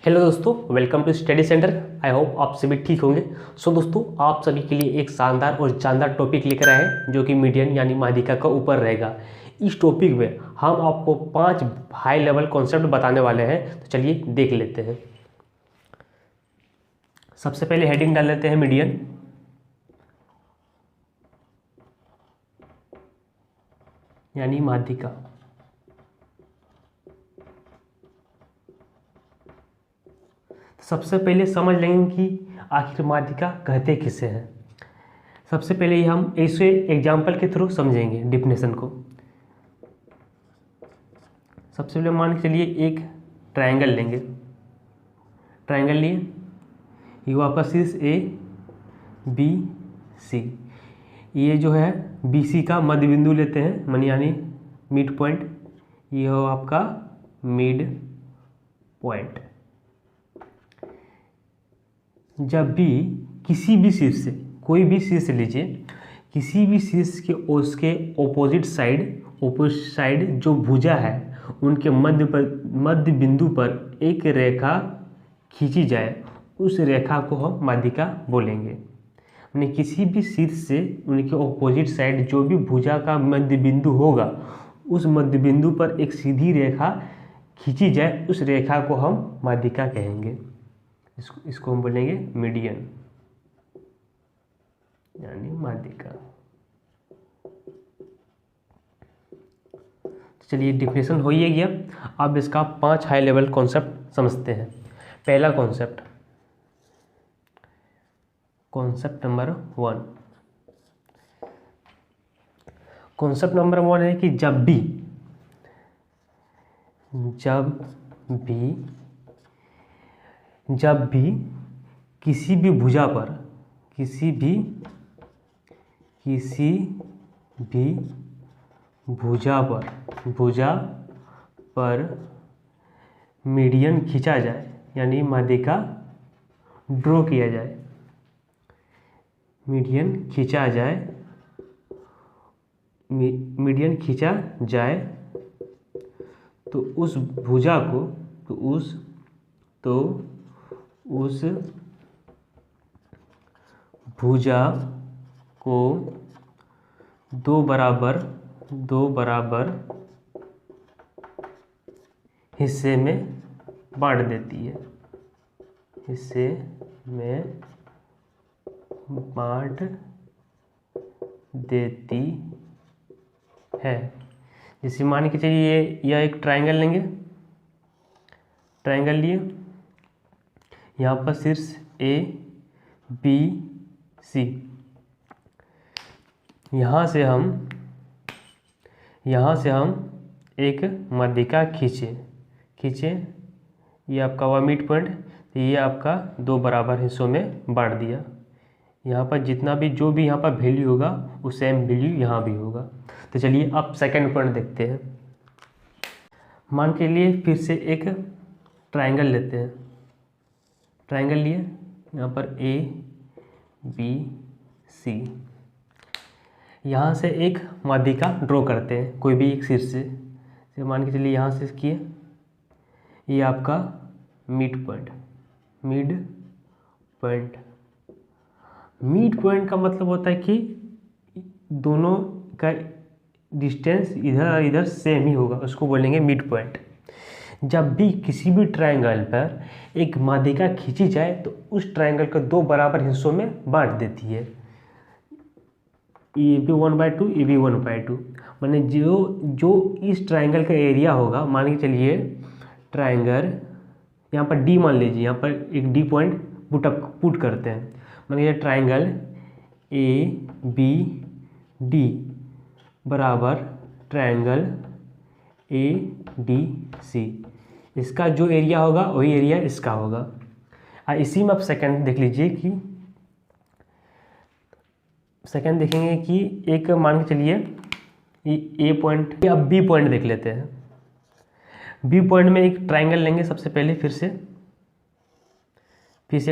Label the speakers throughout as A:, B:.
A: Hello दोस्तों, welcome to study centre. I hope आप सभी ठीक होंगे। दोस्तों, आप सभी के लिए एक शानदार और जानदार टॉपिक लेकर आए हैं जो कि मीडियन यानी माध्यिका का ऊपर रहेगा। इस टॉपिक में हम आपको 5 हाई लेवल कॉन्सेप्ट बताने वाले हैं, तो चलिए देख लेते हैं। सबसे पहले हेडिंग डाल लेते हैं मीडियन। यानी माध्यिका। सबसे पहले समझ लेंगे कि आखिर माध्यिका कहते किसे हैं। सबसे पहले ही हम ऐसे एग्जाम्पल के थ्रू समझेंगे डिफिनेशन को। सबसे पहले मान के चलिए एक ट्रायंगल लेंगे। ट्रायंगल लिए, ये आपका शीर्ष ए बी सी। ये जो है बी सी का मध्य बिंदु लेते हैं, मन यानी मिड पॉइंट। ये हो आपका मिड पॉइंट। जब भी किसी भी शीर्ष से, कोई भी शीर्ष लीजिए, किसी भी शीर्ष के उसके ऑपोजिट साइड जो भुजा है उनके मध्य बिंदु पर एक रेखा खींची जाए, उस रेखा को हम माध्यिका बोलेंगे। यानी किसी भी शीर्ष से उनके ऑपोजिट साइड जो भी भुजा का मध्य बिंदु होगा, उस मध्य बिंदु पर एक सीधी रेखा खींची जाए, उस रेखा को हम माध्यिका कहेंगे। इसको हम बोलेंगे मीडियन यानी माध्यिका। चलिए डिफिनेशन हो ही गया। अब इसका 5 हाई लेवल कॉन्सेप्ट समझते हैं। पहला कॉन्सेप्ट नंबर 1। कॉन्सेप्ट नंबर 1 है कि जब भी किसी भी भुजा पर मीडियन खींचा जाए, यानी माध्यिका ड्रॉ किया जाए, मीडियन खींचा जाए, तो उस भुजा को उस भुजा को दो बराबर हिस्से में बांट देती है, जैसे मान के चलिए यह एक ट्रायंगल लेंगे। ट्रायंगल लिए, यहाँ पर शीर्ष ए बी सी। यहाँ से हम एक माध्यिका खींचे। ये आपका हुआ मिड पॉइंट, तो ये आपका 2 बराबर हिस्सों में बांट दिया। यहाँ पर जितना भी जो भी यहाँ पर वैल्यू होगा वो सेम वैल्यू यहाँ भी होगा। तो चलिए अब सेकंड पॉइंट देखते हैं। मान के लिए फिर से एक ट्रायंगल लेते हैं। ट्रायंगल लिए, यहाँ पर ए बी सी। यहाँ से एक माध्यिका ड्रॉ करते हैं कोई भी एक शीर्ष से। मान के चलिए यहाँ से किए, ये आपका मिड पॉइंट का मतलब होता है कि दोनों का डिस्टेंस इधर सेम ही होगा, उसको बोलेंगे मिड पॉइंट। जब भी किसी भी ट्रायंगल पर एक माध्यिका खींची जाए तो उस ट्रायंगल को 2 बराबर हिस्सों में बांट देती है। A B 1/2, A B 1/2। माने जो इस ट्रायंगल का एरिया होगा, मान के चलिए ट्रायंगल यहाँ पर डी मान लीजिए, यहाँ पर एक डी पॉइंट पुट करते हैं। मानिए ये ट्रायंगल ए बी डी बराबर ट्रायंगल ए डी सी। इसका जो एरिया होगा वही एरिया इसका होगा। इसी में आप सेकंड देख लीजिए कि सेकंड देखेंगे कि एक मान के चलिए ए पॉइंट, अब बी पॉइंट देख लेते हैं। बी पॉइंट में एक ट्रायंगल लेंगे सबसे पहले। फिर से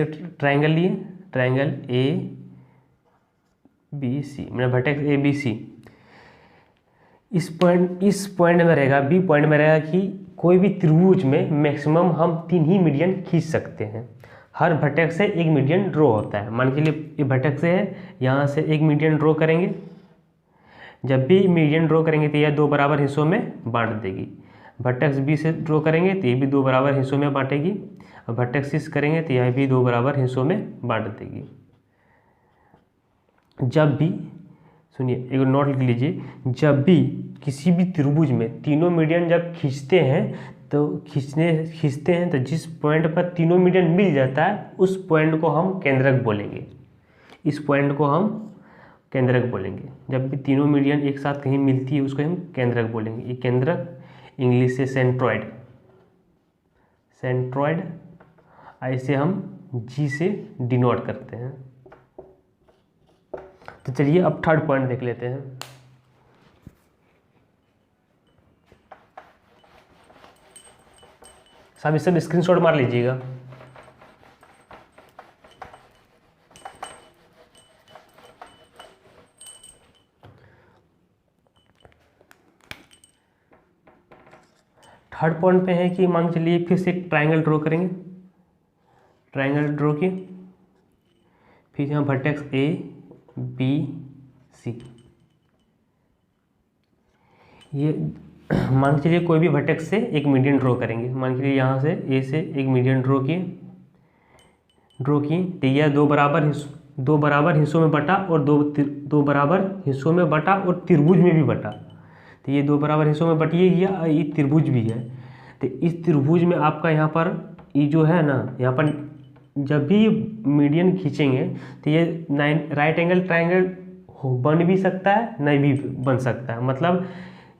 A: ट्रायंगल लिए, ट्रायंगल ए बी सी, मतलब वर्टेक्स ए बी सी। इस पॉइंट में रहेगा, बी पॉइंट में रहेगा कि कोई भी त्रिभुज में मैक्सिमम हम 3 ही मीडियन खींच सकते हैं। हर भटक से एक मीडियन ड्रॉ होता है। मान के लिए ये भटक से है, यहाँ से एक मीडियन ड्रॉ करेंगे। जब भी मीडियन ड्रॉ करेंगे तो यह 2 बराबर हिस्सों में बांट देगी। भटक बी से ड्रॉ करेंगे तो ये भी 2 बराबर हिस्सों में बांटेगी। और भटक सी करेंगे तो यह भी 2 बराबर हिस्सों में बांट देगी। जब भी, सुनिए एक नोट लिख लीजिए, जब भी किसी भी त्रिभुज में तीनों मीडियन जब खींचते हैं तो जिस पॉइंट पर तीनों मीडियन मिल जाता है उस पॉइंट को हम केंद्रक बोलेंगे। इस पॉइंट को हम केंद्रक बोलेंगे। जब भी तीनों मीडियन एक साथ कहीं मिलती है उसको हम केंद्रक बोलेंगे। ये केंद्रक इंग्लिश से सेंट्रॉइड, ऐसे हम जी से डिनोट करते हैं। तो चलिए अब थर्ड पॉइंट देख लेते हैं। सब इस सब स्क्रीनशॉट मार लीजिएगा। थर्ड पॉइंट पे है कि मान चलिए फिर से एक ट्रायंगल ड्रॉ करेंगे। ट्रायंगल ड्रॉ किए, फिर यहाँ वर्टेक्स ए बी सी, ये मान के चलिए कोई भी वर्टेक्स से एक मीडियन ड्रॉ करेंगे। मान के लिए यहाँ से ए से एक मीडियन ड्रॉ किए तो यह 2 बराबर हिस्सों में बटा और दो बराबर हिस्सों में बटा और त्रिभुज में भी बटा। तो ये 2 बराबर हिस्सों में बटिए गया और ये त्रिभुज भी है। तो इस त्रिभुज में आपका यहाँ पर ये जो है ना, यहाँ पर जब भी मीडियन खींचेंगे तो ये राइट एंगल ट्रायंगल बन भी सकता है, नहीं भी बन सकता है। मतलब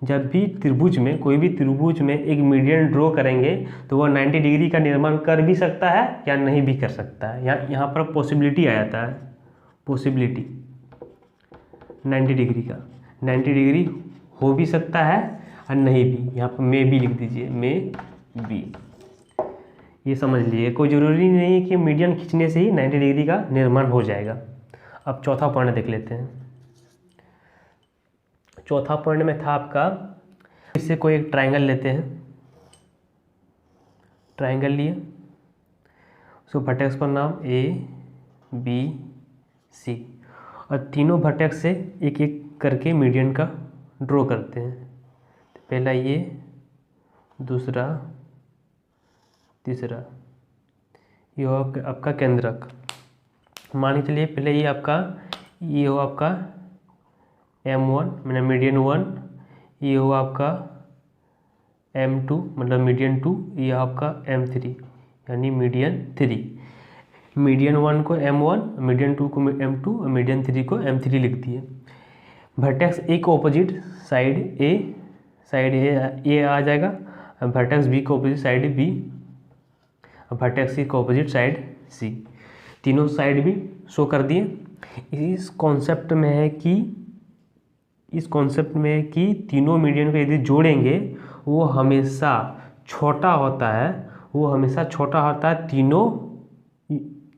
A: जब भी त्रिभुज में, कोई भी त्रिभुज में एक मीडियन ड्रॉ करेंगे तो वह 90 डिग्री का निर्माण कर भी सकता है या नहीं भी कर सकता है। यहाँ पर पॉसिबिलिटी आ जाता है, पॉसिबिलिटी 90 डिग्री का, 90 डिग्री हो भी सकता है और नहीं भी। यहाँ पर मे भी लिख दीजिए, मे बी, ये समझ लीजिए। कोई ज़रूरी नहीं है कि मीडियन खींचने से ही 90 डिग्री का निर्माण हो जाएगा। अब चौथा पॉइंट देख लेते हैं। चौथा पॉइंट में था आपका, इससे कोई एक ट्रायंगल लेते हैं। ट्रायंगल लिए, उसको वर्टेक्स पर नाम ए बी सी, और तीनों वर्टेक्स से एक एक करके मीडियन का ड्रॉ करते हैं। तो पहला ये, दूसरा, तीसरा, ये हो आपका केंद्रक। मान के चलिए पहले ये हो आपका M1 मतलब मीडियन 1, ये हो आपका M2 मतलब मीडियन 2, ये आपका M3 यानी मीडियन 3। मीडियन 1 को M1, मीडियन 2 को M2 और मीडियन 3 को M3 लिख दिए। वर्टेक्स ए को ऑपोजिट साइड ए आ जाएगा, वर्टेक्स बी को ऑपोजिट साइड बी, वर्टेक्स सी को ऑपोजिट साइड सी। तीनों साइड भी शो कर दिए। इस कॉन्सेप्ट में है कि तीनों मीडियन को यदि जोड़ेंगे वो हमेशा छोटा होता है,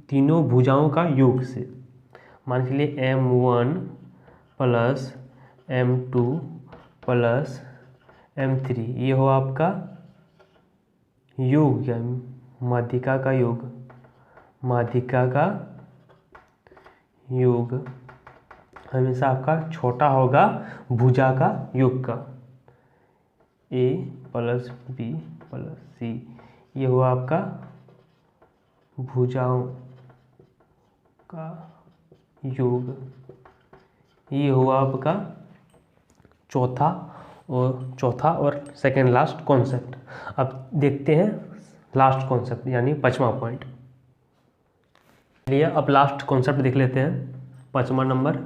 A: तीनों भुजाओं का योग से। मान के लिए M1 plus M2 plus M3, ये हो आपका योग, या माध्यिका का योग हमेशा आपका छोटा होगा भुजा का योग का। A plus B plus C, ये हुआ आपका भुजाओं का योग। ये हुआ आपका चौथा और सेकेंड लास्ट कॉन्सेप्ट। अब देखते हैं लास्ट कॉन्सेप्ट यानी 5वां पॉइंट। चलिए अब लास्ट कॉन्सेप्ट देख लेते हैं, 5वां नंबर।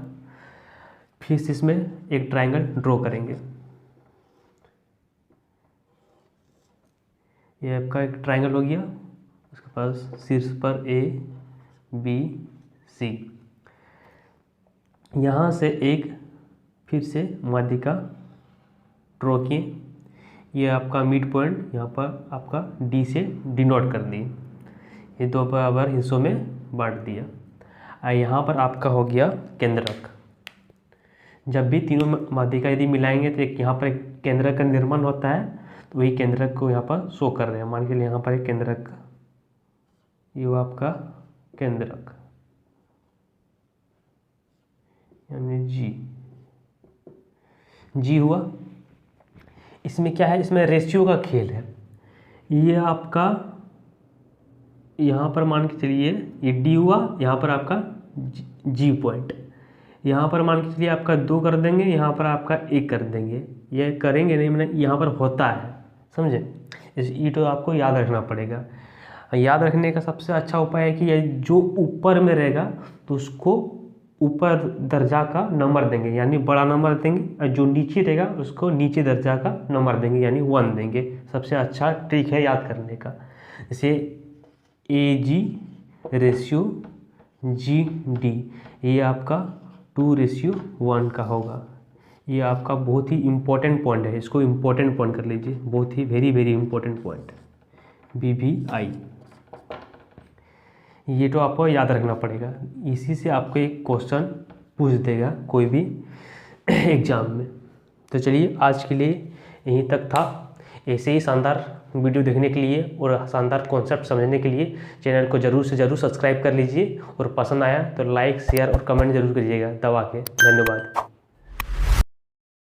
A: फिर इसमें एक ट्रायंगल ड्रॉ करेंगे। ये आपका एक ट्रायंगल हो गया, उसके पास शीर्ष पर A B C, यहाँ से एक फिर से माध्यिका ड्रॉ किए। ये आपका मिड पॉइंट यहाँ पर आपका D से डिनोट कर दिए, ये 2 बराबर हिस्सों में बांट दिया। और यहाँ पर आपका हो गया केंद्रक। जब भी तीनों माध्यिका यदि मिलाएंगे तो एक यहाँ पर एक केंद्रक का निर्माण होता है, तो वही केंद्रक को यहाँ पर शो कर रहे हैं। मान के लिए यहाँ पर एक केंद्रक, ये हुआ आपका केंद्रक यानी जी हुआ। इसमें क्या है, इसमें रेशियो का खेल है। ये आपका यहाँ पर मान के चलिए ये डी हुआ, यहाँ पर आपका जी पॉइंट, यहाँ पर मान के चलिए आपका 2 कर देंगे, यहाँ पर आपका 1 कर देंगे। ये करेंगे नहीं, मैंने यहाँ पर होता है, समझे। इस ई तो आपको याद रखना पड़ेगा। याद रखने का सबसे अच्छा उपाय है कि ये जो ऊपर में रहेगा तो उसको ऊपर दर्जा का नंबर देंगे यानी बड़ा नंबर देंगे, और जो नीचे रहेगा उसको नीचे दर्जा का नंबर देंगे यानी 1 देंगे। सबसे अच्छा ट्रिक है याद करने का। जैसे AG रेशियो GD, ये आपका 2:1 का होगा। ये आपका बहुत ही इम्पोर्टेंट पॉइंट है, इसको इम्पोर्टेंट पॉइंट कर लीजिए, बहुत ही very very important point BVI। ये तो आपको याद रखना पड़ेगा, इसी से आपको एक क्वेश्चन पूछ देगा कोई भी एग्जाम में। तो चलिए आज के लिए यहीं तक था। ऐसे ही शानदार वीडियो देखने के लिए और शानदार कॉन्सेप्ट समझने के लिए चैनल को ज़रूर से ज़रूर सब्सक्राइब कर लीजिए, और पसंद आया तो लाइक शेयर और कमेंट ज़रूर करिएगा दबा के। धन्यवाद।